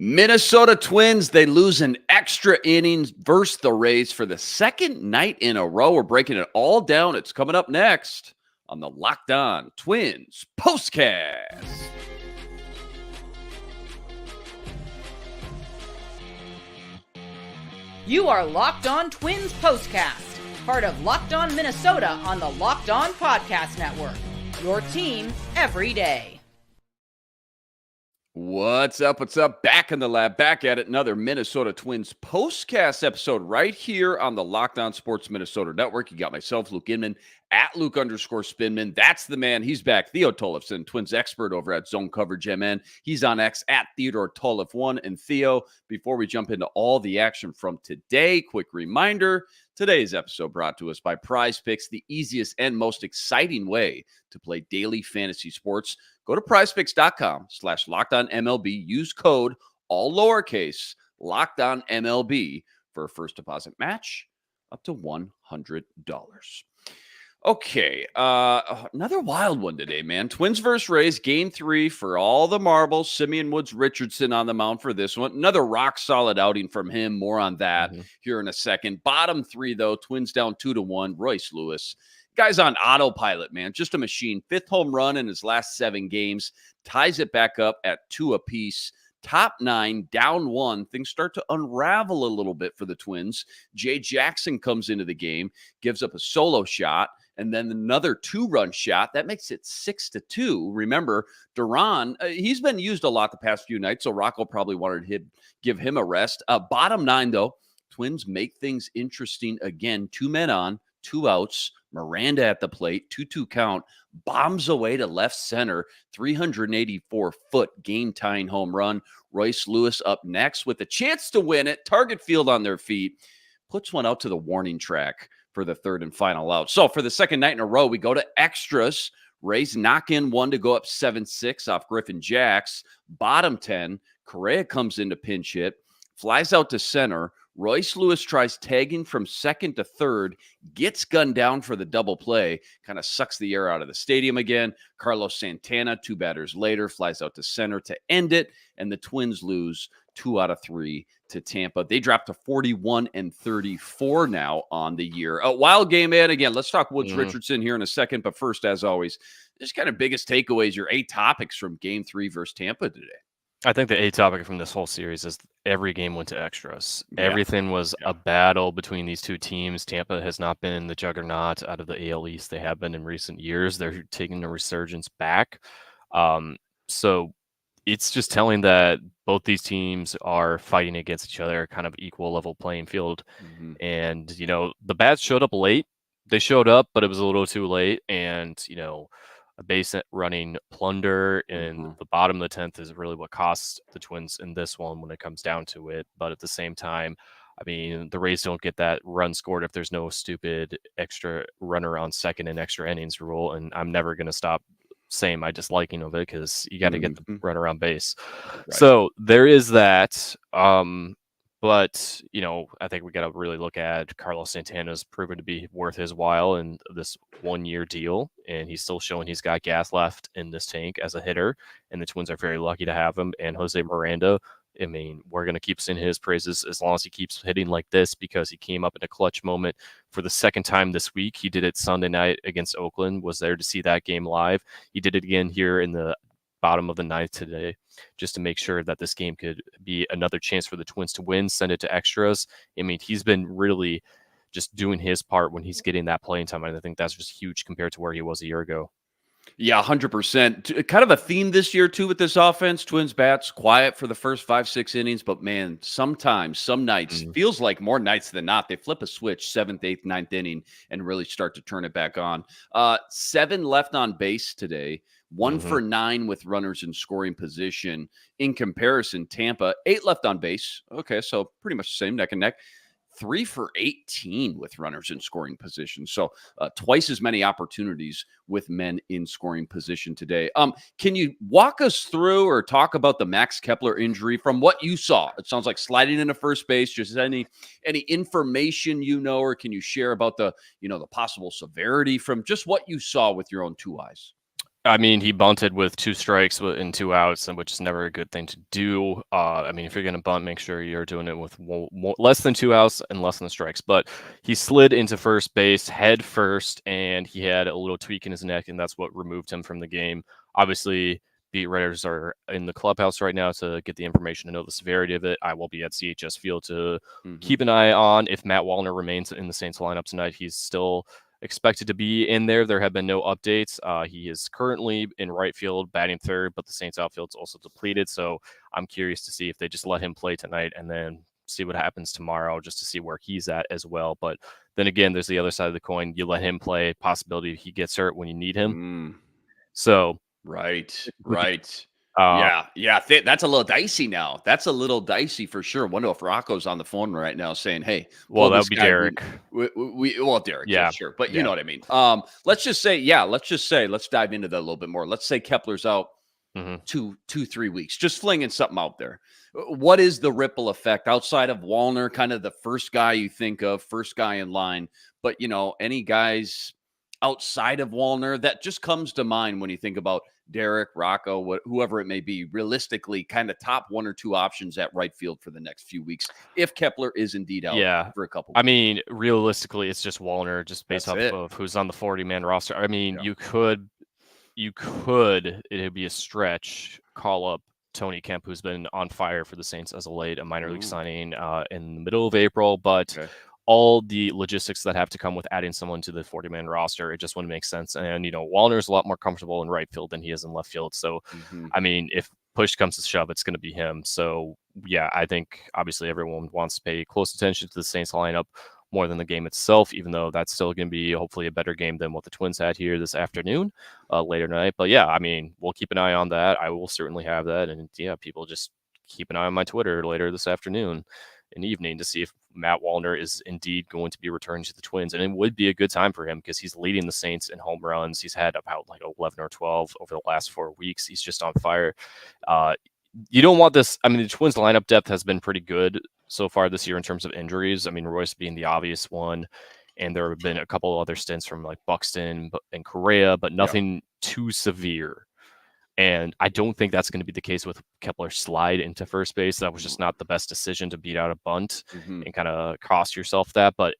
Minnesota Twins, they lose an extra innings versus the Rays for the second night in a row. We're breaking it all down. It's coming up next on the Locked On Twins POSTCAST. You are Locked On Twins POSTCAST, part of Locked On Minnesota on the Locked On Podcast Network. Your team every day. What's up? What's up? Back in the lab, back at it. Another Minnesota Twins POSTCAST episode right here on the Locked On Sports Minnesota Network. You got myself, Luke Inman, at Luke_Spinman. That's the man. He's back. Theo Tollefson, Twins expert over at Zone Coverage MN. He's on X at Theodore Tollef1. And Theo, before we jump into all the action from today, quick reminder, today's episode brought to us by Prize Picks, the easiest and most exciting way to play daily fantasy sports. Go to prizepicks.com/LockedOnMLB. Use code, all lowercase, LockedOnMLB for a first deposit match up to $100. Okay, another wild one today, man. Twins versus Rays, Game 3 for all the marbles. Simeon Woods Richardson on the mound for this one. Another rock-solid outing from him. More on that here in a second. Bottom 3, though, Twins down 2-1. Royce Lewis. Guy's on autopilot, man. Just a machine. 5th home run in his last 7 games. Ties it back up at 2 apiece. Top 9, down 1. Things start to unravel a little bit for the Twins. Jay Jackson comes into the game, gives up a solo shot, and then another 2-run shot. That makes it 6-2. Remember, Duran, he's been used a lot the past few nights, so Rocko probably wanted to give him a rest. Bottom 9, though, Twins make things interesting again. 2 men on, 2 outs. Miranda at the plate, 2-2 count, bombs away to left center, 384-foot game-tying home run. Royce Lewis up next with a chance to win it. Target field on their feet. Puts one out to the warning track for the 3rd and final out. So for the second night in a row, we go to extras. Rays knock in 1 to go up 7-6 off Griffin Jacks. Bottom 10, Correa comes in to pinch hit, flies out to center. Royce Lewis tries tagging from 2nd to 3rd, gets gunned down for the double play, kind of sucks the air out of the stadium again. Carlos Santana, 2 batters later, flies out to center to end it, and the Twins lose 2 out of 3 to Tampa. They drop to 41-34 now on the year. A wild game, man. Again, let's talk Woods Richardson here in a second, but first, as always, just kind of biggest takeaways, your 8 topics from Game 3 versus Tampa today. I think the A topic from this whole series is every game went to extras. Yeah. Everything was a battle between these two teams. Tampa has not been the juggernaut out of the AL East they have been in recent years. They're taking the resurgence back. So it's just telling that both these teams are fighting against each other, kind of equal level playing field. And, you know, the bats showed up late. They showed up, but it was a little too late. And, you know, a base running plunder in the bottom of the 10th is really what costs the Twins in this one when it comes down to it. But at the same time, I mean, the Rays don't get that run scored if there's no stupid extra runner on second and extra innings rule. And I'm never going to stop saying my disliking of it because you got to get the runner on base. Right. So there is that. But, you know, I think we got to really look at Carlos Santana's proven to be worth his while in this 1-year deal. And he's still showing he's got gas left in this tank as a hitter. And the Twins are very lucky to have him. And Jose Miranda, I mean, we're going to keep singing his praises as long as he keeps hitting like this because he came up in a clutch moment for the 2nd time this week. He did it Sunday night against Oakland, was there to see that game live. He did it again here in the bottom of the 9th today, just to make sure that this game could be another chance for the Twins to win, send it to extras. I mean, he's been really just doing his part when he's getting that playing time. And I think that's just huge compared to where he was a year ago. Yeah, 100%. Kind of a theme this year, too, with this offense. Twins bats quiet for the first 5-6 innings. But, man, sometimes, some nights, feels like more nights than not, they flip a switch 7th, 8th, 9th inning and really start to turn it back on. 7 left on base today. 1 for 9 with runners in scoring position. In comparison, Tampa, 8 left on base. Okay, so pretty much the same, neck and neck. 3 for 18 with runners in scoring position. So twice as many opportunities with men in scoring position today. Can you walk us through or talk about the Max Kepler injury from what you saw? It sounds like sliding into first base. Just any information you know, or can you share about the possible severity from just what you saw with your own 2 eyes? I mean, he bunted with 2 strikes and 2 outs, which is never a good thing to do. I mean, if you're going to bunt, make sure you're doing it with less than 2 outs and less than strikes. But he slid into first base head first, and he had a little tweak in his neck, and that's what removed him from the game. Obviously, beat writers are in the clubhouse right now to get the information to know the severity of it. I will be at CHS Field to keep an eye on if Matt Wallner remains in the Saints lineup tonight. He's still expected to be in there. There have been no updates. He is currently in right field batting third, but the Saints outfield's also depleted. So I'm curious to see if they just let him play tonight and then see what happens tomorrow, just to see where he's at as well. But then again, there's the other side of the coin. You let him play, possibility he gets hurt when you need him. So right. That's a little dicey now. That's a little dicey for sure. Wonder if Rocco's on the phone right now saying, "Hey, well, that would be Derek." Derek, yeah, sure, but you know what I mean. Let's dive into that a little bit more. Let's say Kepler's out 2-3 weeks, just flinging something out there. What is the ripple effect outside of Wallner, kind of the first guy you think of, first guy in line? But any guys outside of Wallner that just comes to mind when you think about Derek, Rocco, whoever it may be, realistically kind of top 1 or 2 options at right field for the next few weeks if Kepler is indeed out for a couple weeks. I mean, realistically, it's just Wallner, just based off of who's on the 40-man roster. I mean, you could, it'd be a stretch, call up Tony Kemp, who's been on fire for the Saints as of late, a minor league signing in the middle of April, but all the logistics that have to come with adding someone to the 40-man roster, it just wouldn't make sense. And, Wallner's a lot more comfortable in right field than he is in left field. So, I mean, if push comes to shove, it's going to be him. So, yeah, I think obviously everyone wants to pay close attention to the Saints lineup more than the game itself, even though that's still going to be hopefully a better game than what the Twins had here this afternoon, later tonight. But, yeah, I mean, we'll keep an eye on that. I will certainly have that. And, yeah, people just keep an eye on my Twitter later this afternoon and evening to see if Matt Wallner is indeed going to be returning to the Twins. And it would be a good time for him because he's leading the Saints in home runs. He's had about 11 or 12 over the last 4 weeks. He's just on fire. You don't want this. I mean, the Twins lineup depth has been pretty good so far this year in terms of injuries. I mean, Royce being the obvious one. And there have been a couple of other stints from Buxton and Correa, but nothing too severe. And I don't think that's going to be the case with Kepler slide into first base. That was just not the best decision to beat out a bunt and kind of cost yourself that. But,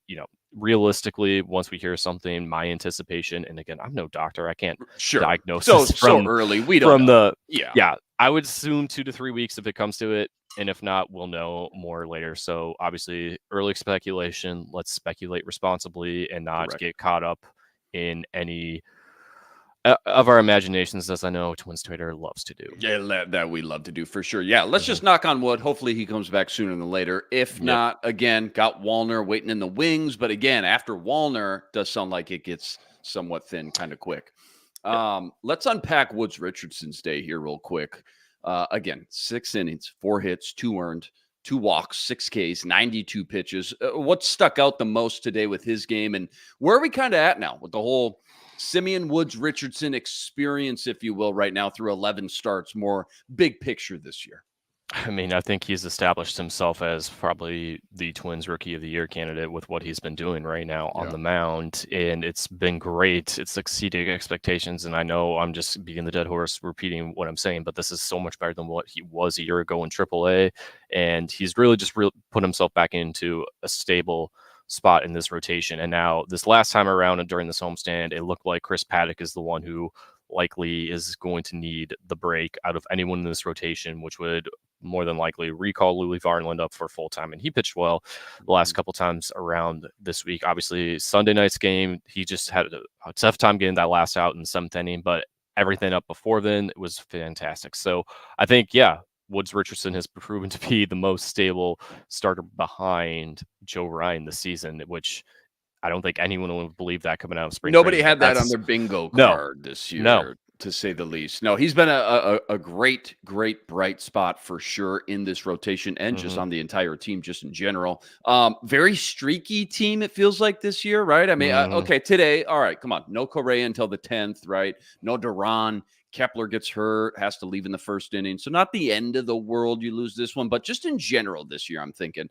realistically, once we hear something, my anticipation, and again, I'm no doctor. I can't diagnose so early. We don't know. I would assume 2 to 3 weeks if it comes to it. And if not, we'll know more later. So obviously, early speculation. Let's speculate responsibly and not get caught up in any of our imaginations, as I know Twins Twitter loves to do. Yeah, that we love to do for sure. Yeah, let's just knock on wood. Hopefully he comes back sooner than later. If not, again, got Wallner waiting in the wings. But again, after Wallner, does sound like it gets somewhat thin kind of quick. Let's unpack Woods Richardson's day here real quick. Again, 6 innings, 4 hits, 2 earned, 2 walks, 6 Ks, 92 pitches. What stuck out the most today with his game? And where are we kind of at now with the whole Simeon Woods Richardson experience, if you will, right now through 11 starts, more big picture this year? I mean, I think he's established himself as probably the Twins Rookie of the Year candidate with what he's been doing right now on the mound. And it's been great. It's exceeding expectations. And I know I'm just beating the dead horse repeating what I'm saying, but this is so much better than what he was a year ago in AAA. And he's really just put himself back into a stable spot in this rotation. And now this last time around and during this homestand, it looked like Chris Paddock is the one who likely is going to need the break out of anyone in this rotation, which would more than likely recall Louis Varnland up for full time. And he pitched well the last couple times around this week. Obviously, Sunday night's game, he just had a tough time getting that last out in the 7th inning, but everything up before then was fantastic. So I think, Woods Richardson has proven to be the most stable starter behind Joe Ryan this season, which I don't think anyone would believe that coming out of spring. Nobody had that on their bingo card this year, to say the least. No, he's been a great, bright spot for sure in this rotation and just on the entire team, just in general. Very streaky team, it feels like this year, right? I mean, okay, today, all right, come on. No Correa until the 10th, right? No Duran. Kepler gets hurt, has to leave in the 1st inning. So not the end of the world, you lose this one, but just in general this year, I'm thinking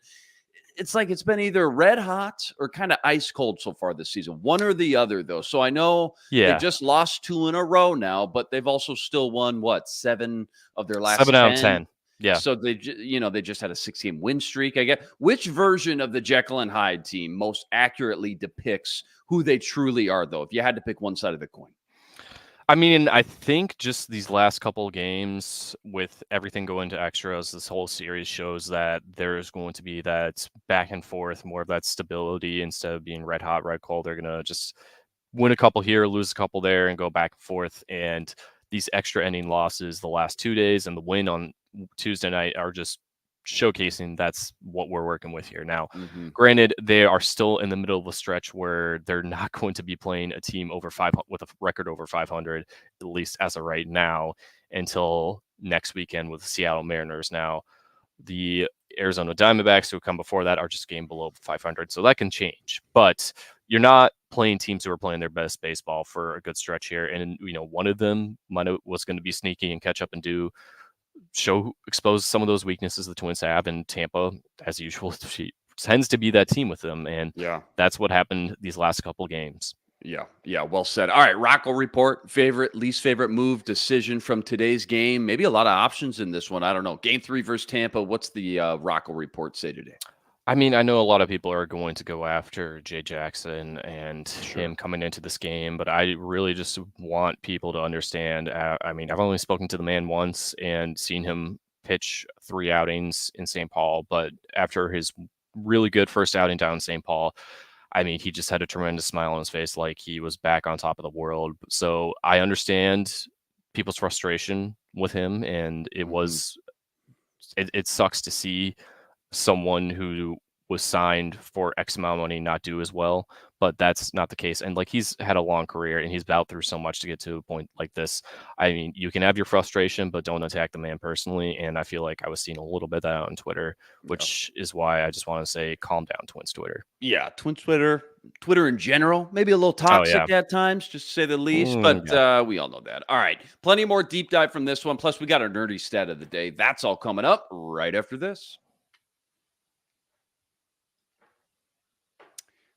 it's like it's been either red hot or kind of ice cold so far this season. One or the other, though. So I know they've just lost 2 in a row now, but they've also still won, 7 of their last 7 out of 10. Yeah. So they just had a 6-game win streak, I guess. Which version of the Jekyll and Hyde team most accurately depicts who they truly are, though, if you had to pick one side of the coin? I mean, I think just these last couple of games with everything going to extras, this whole series shows that there's going to be that back and forth, more of that stability instead of being red hot, red cold. They're going to just win a couple here, lose a couple there, and go back and forth. And these extra inning losses the last 2 days and the win on Tuesday night are just showcasing that's what we're working with here. Now, granted, they are still in the middle of a stretch where they're not going to be playing a team over 500 with a record over 500, at least as of right now, until next weekend with the Seattle Mariners. Now, the Arizona Diamondbacks who come before that are just a game below 500, so that can change. But you're not playing teams who are playing their best baseball for a good stretch here, and one of them was going to be sneaky and catch up and expose some of those weaknesses the Twins have, and Tampa, as usual, she tends to be that team with them, and that's what happened these last couple games. Yeah, well said. All right, Rocko Report, favorite, least favorite move, decision from today's game. Maybe a lot of options in this one. I don't know. Game 3 versus Tampa. What's the Rocko Report say today? I mean, I know a lot of people are going to go after Jay Jackson and him coming into this game, but I really just want people to understand. I mean, I've only spoken to the man once and seen him pitch 3 outings in St. Paul, but after his really good first outing down in St. Paul, I mean, he just had a tremendous smile on his face, like he was back on top of the world. So I understand people's frustration with him, and it sucks to see someone who was signed for X amount of money not do as well, but that's not the case. And like, he's had a long career and he's battled through so much to get to a point like this. I mean, you can have your frustration, but don't attack the man personally. And I feel like I was seeing a little bit of that on Twitter, which is why I just want to say, calm down, Twins Twitter. Yeah, Twins Twitter in general, maybe a little toxic at times, just to say the least, but we all know that. All right, plenty more deep dive from this one. Plus, we got our nerdy stat of the day. That's all coming up right after this.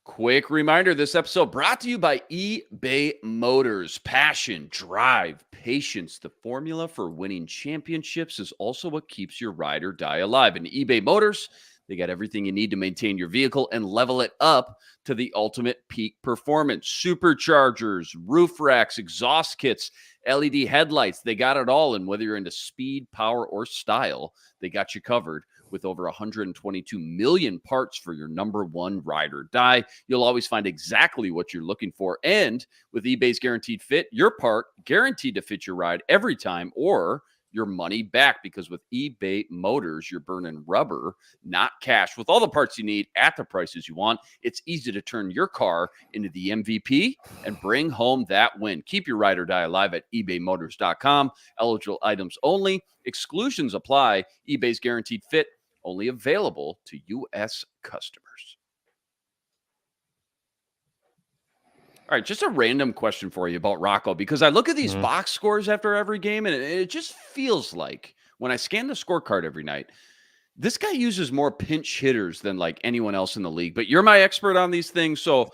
Quick reminder, this episode brought to you by eBay Motors. Passion, drive, patience. The formula for winning championships is also what keeps your ride or die alive. And eBay Motors, they got everything you need to maintain your vehicle and level it up to the ultimate peak performance. Superchargers, roof racks, exhaust kits, LED headlights. They got it all. And whether you're into speed, power, or style, they got you covered. With over 122 million parts for your number one ride or die, you'll always find exactly what you're looking for. And with eBay's Guaranteed Fit, your part guaranteed to fit your ride every time or your money back. Because with eBay Motors, you're burning rubber, not cash. With all the parts you need at the prices you want, it's easy to turn your car into the MVP and bring home that win. Keep your ride or die alive at ebaymotors.com. Eligible items only. Exclusions apply. eBay's Guaranteed Fit, only available to U.S. customers. All right, just a random question for you about Rocko, because I look at these box scores after every game, and it just feels like when I scan the scorecard every night, this guy uses more pinch hitters than like anyone else in the league. But you're my expert on these things, so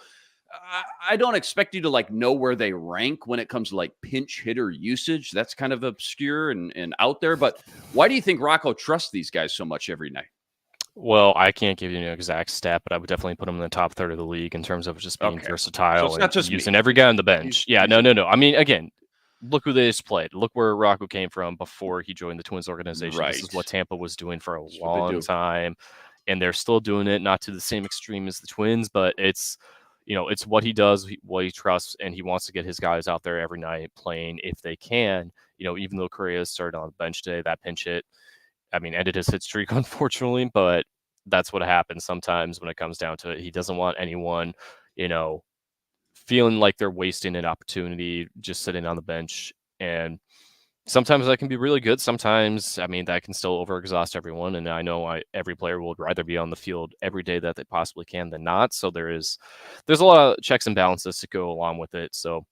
I don't expect you to like know where they rank when it comes to like pinch hitter usage. That's kind of obscure and out there. But why do you think Rocko trusts these guys so much every night? Well, I can't give you an exact stat, but I would definitely put him in the top third of the league in terms of just being versatile and just using every guy on the bench. No. I mean, again, look who they just played. Look where Rocko came from before he joined the Twins organization. Right. This is what Tampa was doing for a long time, and they're still doing it, not to the same extreme as the Twins, but it's what he does, what he trusts, and he wants to get his guys out there every night playing if they can. Even though Correa started on the bench today, that pinch hit, I mean, ended his hit streak, unfortunately, but that's what happens sometimes when it comes down to it. He doesn't want anyone, feeling like they're wasting an opportunity just sitting on the bench. And sometimes that can be really good. Sometimes, I mean, that can still overexhaust everyone. And I know every player would rather be on the field every day that they possibly can than not. So there's a lot of checks and balances to go along with it. So,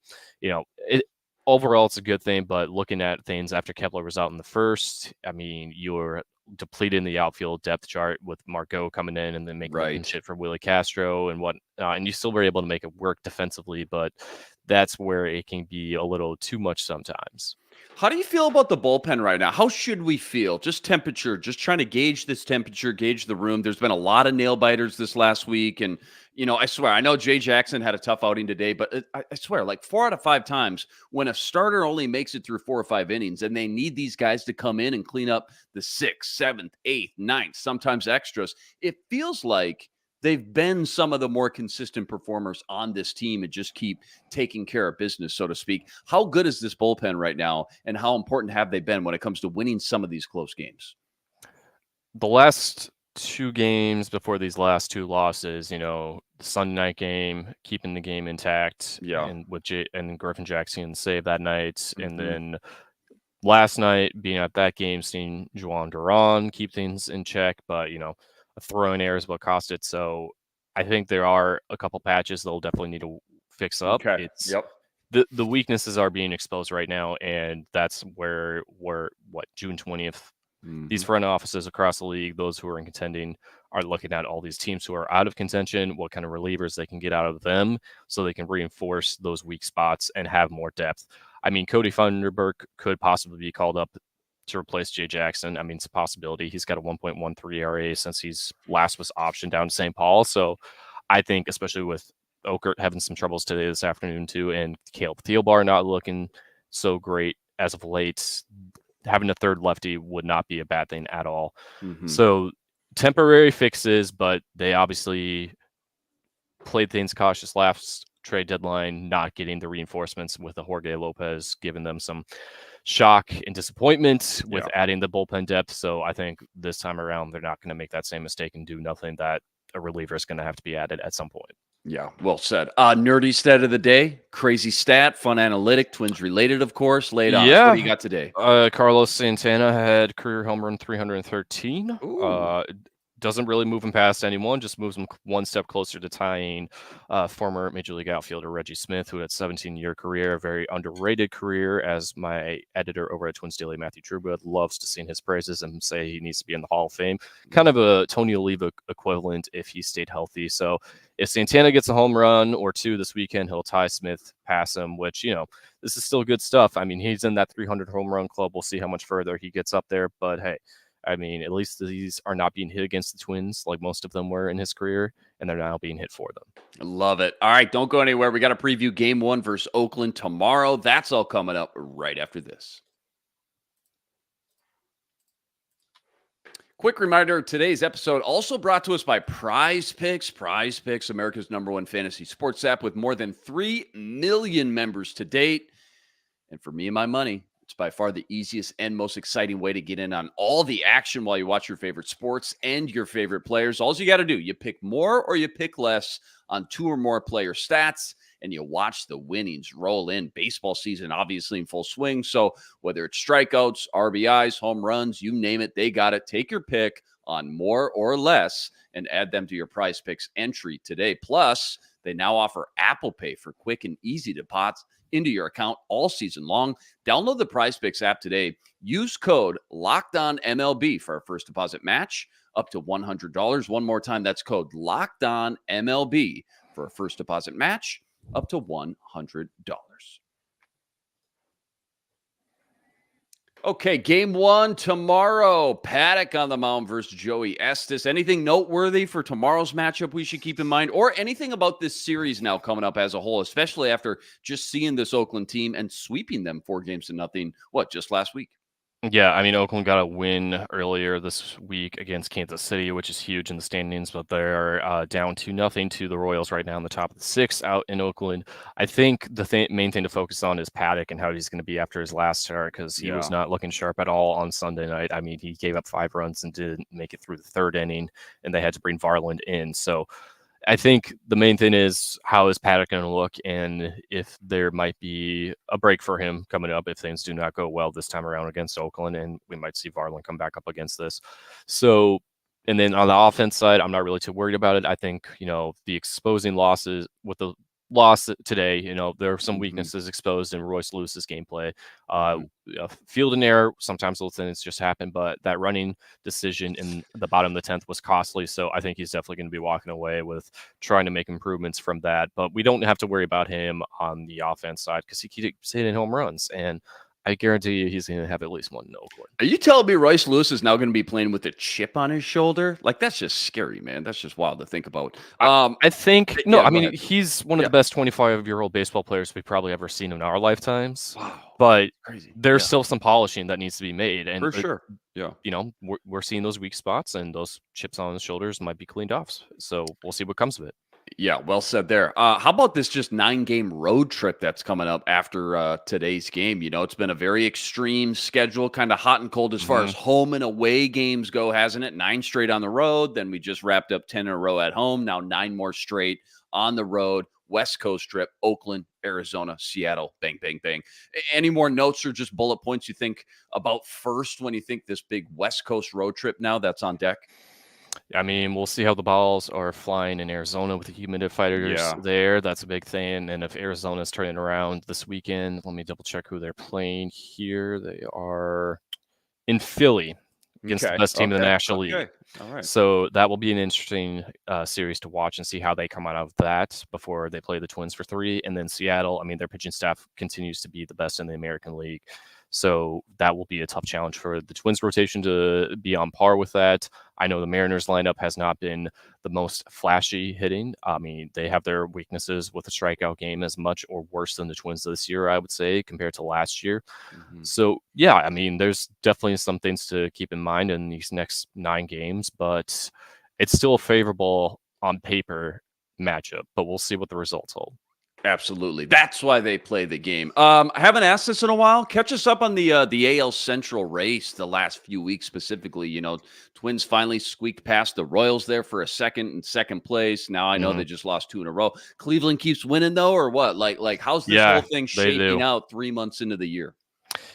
overall, it's a good thing, but looking at things after Kepler was out in the first, I mean, you're depleting the outfield depth chart with Margot coming in and then making the pinch hit for Willie Castro and and you still were able to make it work defensively, but that's where it can be a little too much sometimes. How do you feel about the bullpen right now? How should we feel? Just temperature, just trying to gauge this temperature, gauge the room. There's been a lot of nail biters this last week. And, I swear, I know Jay Jackson had a tough outing today, but I swear, like 4 out of 5 times when a starter only makes it through 4 or 5 innings and they need these guys to come in and clean up the 6th, 7th, 8th, 9th, sometimes extras, it feels like they've been some of the more consistent performers on this team and just keep taking care of business, so to speak. How good is this bullpen right now, and how important have they been when it comes to winning some of these close games? The last 2 games before these last 2 losses, the Sunday night game, keeping the game intact, and with and Griffin Jackson save that night, and then last night being at that game, seeing Juan Duran keep things in check, but a throw-in error is what cost it. So I think there are a couple patches they'll definitely need to fix up. It's the weaknesses are being exposed right now, and that's where we're June 20th. These front offices across the league, those who are in contending, are looking at all these teams who are out of contention, what kind of relievers they can get out of them so they can reinforce those weak spots and have more depth. I mean, Cody Funderburk could possibly be called up to replace Jay Jackson. I mean, it's a possibility. He's got a 1.13 ERA since he's last was optioned down to St. Paul. So I think, especially with Okert having some troubles today this afternoon too, and Caleb Thielbar not looking so great as of late, having a third lefty would not be a bad thing at all. So temporary fixes, but they obviously played things cautious last trade deadline, not getting the reinforcements with the Jorge Lopez, giving them some shock and disappointment with adding the bullpen depth. So I think this time around, they're not going to make that same mistake and do nothing that a reliever is going to have to be added at some point. Yeah, well said. Nerdy stat of the day, crazy stat, fun analytic, Twins related, of course. Lay it on us. What do you got today? Carlos Santana had career home run 313. Doesn't really move him past anyone, just moves him one step closer to tying former Major League outfielder Reggie Smith, who had a 17-year career, a very underrated career, as my editor over at Twins Daily, Matthew Truba, loves to sing his praises and say he needs to be in the Hall of Fame. Kind of a Tony Oliva equivalent if he stayed healthy. So if Santana gets a home run or 2 this weekend, he'll tie Smith past him, which, this is still good stuff. I mean, he's in that 300 home run club. We'll see how much further he gets up there, but hey, I mean, at least these are not being hit against the Twins like most of them were in his career, and they're now being hit for them. I love it. All right, don't go anywhere. We got to preview Game 1 versus Oakland tomorrow. That's all coming up right after this. Quick reminder, today's episode also brought to us by Prize Picks. Prize Picks, America's #1 fantasy sports app with more than 3 million members to date. And for me and my money, it's by far the easiest and most exciting way to get in on all the action while you watch your favorite sports and your favorite players. All you got to do, you pick more or you pick less on 2 or more player stats, and you watch the winnings roll in. Baseball season obviously in full swing, so whether it's strikeouts, RBIs, home runs, you name it, they got it. Take your pick on more or less and add them to your Prize Picks entry today. Plus, they now offer Apple Pay for quick and easy deposits into your account all season long. Download the Prize Picks app today. Use code LOCKEDONMLB for our first deposit match up to $100. One more time, that's code LOCKEDONMLB for a first deposit match up to $100. Okay, Game 1 tomorrow. Paddock on the mound versus Joey Estes. Anything noteworthy for tomorrow's matchup we should keep in mind? Or anything about this series now coming up as a whole, especially after just seeing this Oakland team and sweeping them 4-0, just last week? Yeah, I mean, Oakland got a win earlier this week against Kansas City, which is huge in the standings, but they're down 2-0 to the Royals right now in the top of the 6th out in Oakland. I think the main thing to focus on is Paddock and how he's going to be after his last start, because he was not looking sharp at all on Sunday night. I mean, he gave up 5 runs and didn't make it through the 3rd inning, and they had to bring Varland in. So I think the main thing is, how is Paddock going to look, and if there might be a break for him coming up if things do not go well this time around against Oakland, and we might see Varland come back up against this. So, and then on the offense side, I'm not really too worried about it. I think, the exposing losses with the loss today. There are some weaknesses exposed in Royce Lewis's gameplay. Field and error, sometimes those things just happen, but that running decision in the bottom of the 10th was costly. So I think he's definitely going to be walking away with trying to make improvements from that. But we don't have to worry about him on the offense side because he keeps hitting home runs. And I guarantee you he's going to have at least one no-Gordon. Are you telling me Royce Lewis is now going to be playing with a chip on his shoulder? Like, that's just scary, man. That's just wild to think about. I think, ahead. he's one of the best 25-year-old baseball players we've probably ever seen in our lifetimes. Wow. But Crazy. There's still some polishing that needs to be made. And for sure. Yeah. We're seeing those weak spots, and those chips on his shoulders might be cleaned off. So we'll see what comes of it. Yeah, well said there. How about this just 9-game road trip that's coming up after today's game? It's been a very extreme schedule, kind of hot and cold as far as home and away games go, hasn't it? 9 straight on the road. Then we just wrapped up 10 in a row at home. Now 9 more straight on the road. West Coast trip, Oakland, Arizona, Seattle, bang, bang, bang. Any more notes or just bullet points you think about first when you think this big West Coast road trip now that's on deck? We'll see how the balls are flying in Arizona with the humidifiers there. That's a big thing. And if Arizona's turning around this weekend, let me double check who they're playing here. They are in Philly against the best team in the National League. All right. So that will be an interesting series to watch and see how they come out of that before they play the Twins for 3. And then Seattle, their pitching staff continues to be the best in the American League. So that will be a tough challenge for the Twins rotation to be on par with that. I know the Mariners lineup has not been the most flashy hitting. They have their weaknesses with the strikeout game as much or worse than the Twins this year, I would say, compared to last year. So, there's definitely some things to keep in mind in these next 9 games, but it's still a favorable on paper matchup, but we'll see what the results hold. Absolutely. That's why they play the game. I haven't asked this in a while. Catch us up on the AL Central race the last few weeks specifically. Twins finally squeaked past the Royals there for a second place. Now I know they just lost 2 in a row. Cleveland keeps winning though, or what? Like how's this whole thing shaking out 3 months into the year?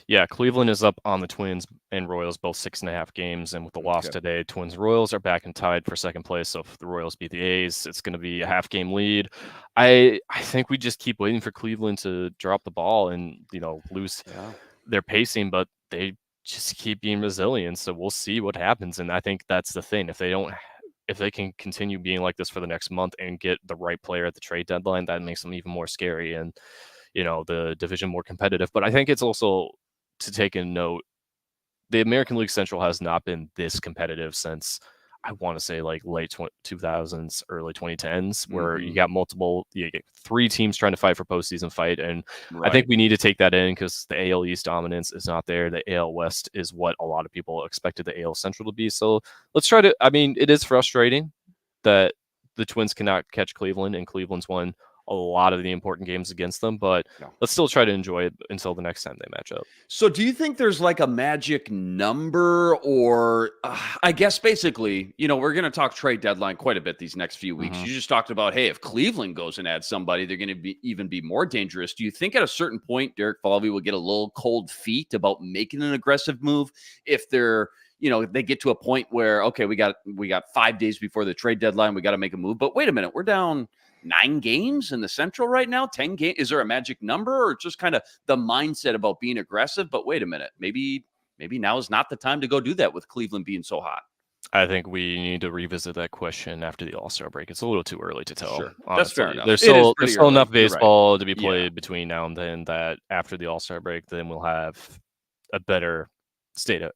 Yeah, Cleveland is up on the Twins and Royals, both 6.5 games. And with the loss today, Twins Royals are back and tied for second place. So if the Royals beat the A's, it's going to be a half-game lead. I think we just keep waiting for Cleveland to drop the ball and, lose their pacing, but they just keep being resilient. So we'll see what happens. And I think that's the thing. If they can continue being like this for the next month and get the right player at the trade deadline, that makes them even more scary and, the division more competitive. But I think it's also to take a note, the American League Central has not been this competitive since I want to say like late 2000s, early 2010s, where you get 3 teams trying to fight for postseason fight. And I think we need to take that in because the AL East dominance is not there. The AL West is what a lot of people expected the AL Central to be. So let's try to, it is frustrating that the Twins cannot catch Cleveland and Cleveland's won a lot of the important games against them, but let's still try to enjoy it until the next time they match up. So do you think there's like a magic number or I guess basically, we're going to talk trade deadline quite a bit these next few weeks. You just talked about, hey, if Cleveland goes and adds somebody, they're going to even be more dangerous. Do you think at a certain point, Derek Falvey will get a little cold feet about making an aggressive move if they're, they get to a point where, okay, we got 5 days before the trade deadline. We got to make a move, but wait a minute, we're down 9 games in the Central right now, 10 games. Is there a magic number or just kind of the mindset about being aggressive? But wait a minute, maybe now is not the time to go do that with Cleveland being so hot. I think we need to revisit that question after the All-Star break. It's a little too early to tell. Sure. That's fair enough. There's still enough baseball to be played between now and then that after the All-Star break, then we'll have a better state of,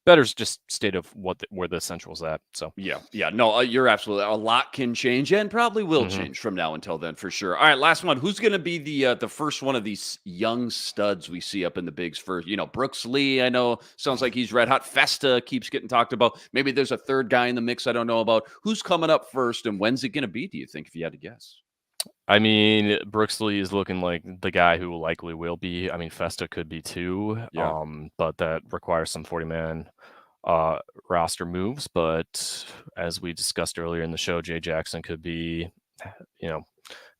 better just state of where the Central's at. So no, you're absolutely, a lot can change and probably will change from now until then for sure. All right, last one. Who's going to be the first one of these young studs we see up in the bigs first? Brooks Lee, I know sounds like he's red hot. Festa keeps getting talked about. Maybe there's a third guy in the mix I don't know about. Who's coming up first and when's it going to be, do you think, if you had to guess? Brooks Lee is looking like the guy who likely will be. Festa could be too, but that requires some 40-man roster moves. But as we discussed earlier in the show, Jay Jackson could be,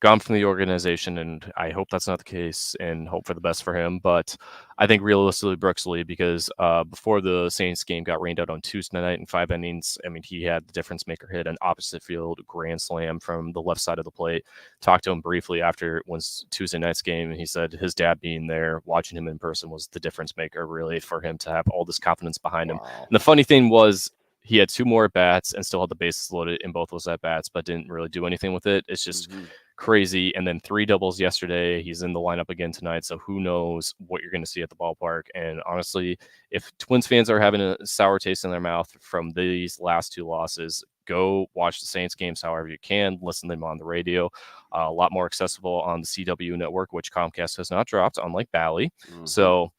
gone from the organization, and I hope that's not the case and hope for the best for him. But I think realistically, Brooks Lee, because before the Saints game got rained out on Tuesday night in 5 innings, I mean, he had the difference maker hit an opposite field grand slam from the left side of the plate. Talked to him briefly after Tuesday night's game, and he said his dad being there, watching him in person, was the difference maker really for him to have all this confidence behind him. And the funny thing was, he had 2 more at-bats and still had the bases loaded in both those at-bats, but didn't really do anything with it. It's just crazy. And then 3 doubles yesterday. He's in the lineup again tonight, so who knows what you're going to see at the ballpark. And honestly, if Twins fans are having a sour taste in their mouth from these last 2 losses, go watch the Saints games however you can. Listen to them on the radio. A lot more accessible on the CW network, which Comcast has not dropped, unlike Bally. So,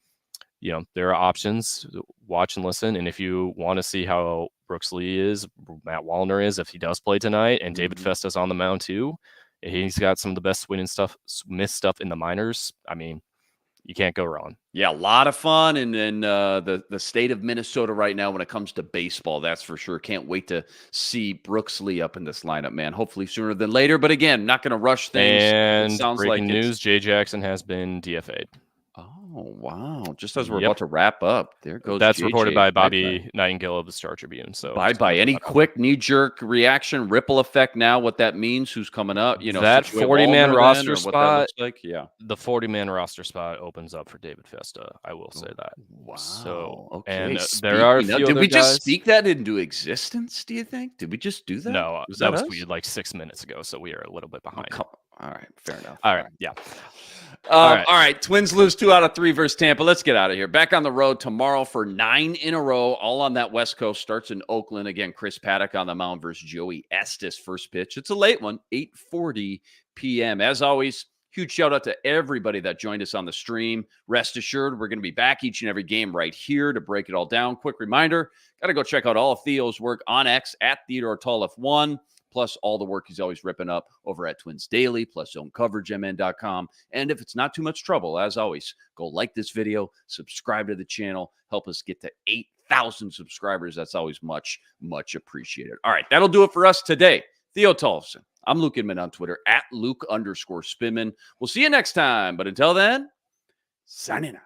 there are options. Watch and listen. And if you want to see how Brooks Lee is, Matt Wallner is, if he does play tonight, and David Festa's on the mound too, he's got some of the best swinging stuff, missed stuff in the minors. I mean, you can't go wrong. Yeah, a lot of fun. And then the state of Minnesota right now when it comes to baseball, that's for sure. Can't wait to see Brooks Lee up in this lineup, man. Hopefully sooner than later. But again, not going to rush things. And it sounds breaking like news, Jay Jackson has been DFA'd. Oh, wow. Just as we're about to wrap up, there goes That's JJ. reported by Bobby Nightingale of the Star Tribune. So bye-bye. Any quick knee-jerk reaction, ripple effect now, what that means, who's coming up? That 40-man roster spot, like? Yeah. The 40-man roster spot opens up for David Festa. I will say that. Wow. So, okay. And there are a few Did we guys. just speak that into existence, do you think? Did we just do that? No, was that was us? tweeted like 6 minutes ago, so we are a little bit behind. All right, fair enough. All right, yeah. All right. Twins lose 2 out of 3 versus Tampa. Let's get out of here. Back on the road tomorrow for 9 in a row, all on that West Coast. Starts in Oakland. Again, Chris Paddock on the mound versus Joey Estes. First pitch. It's a late one, 8:40 p.m. As always, huge shout out to everybody that joined us on the stream. Rest assured, we're going to be back each and every game right here to break it all down. Quick reminder, got to go check out all of Theo's work on X at Theodore Tollefson. Plus all the work he's always ripping up over at Twins Daily, plus ZoneCoverageMN.com. And if it's not too much trouble, as always, go like this video, subscribe to the channel, help us get to 8,000 subscribers. That's always much, much appreciated. All right, that'll do it for us today. Theo Tollefson. I'm Luke Inman on Twitter, at Luke_Spinman. We'll see you next time. But until then, signing out.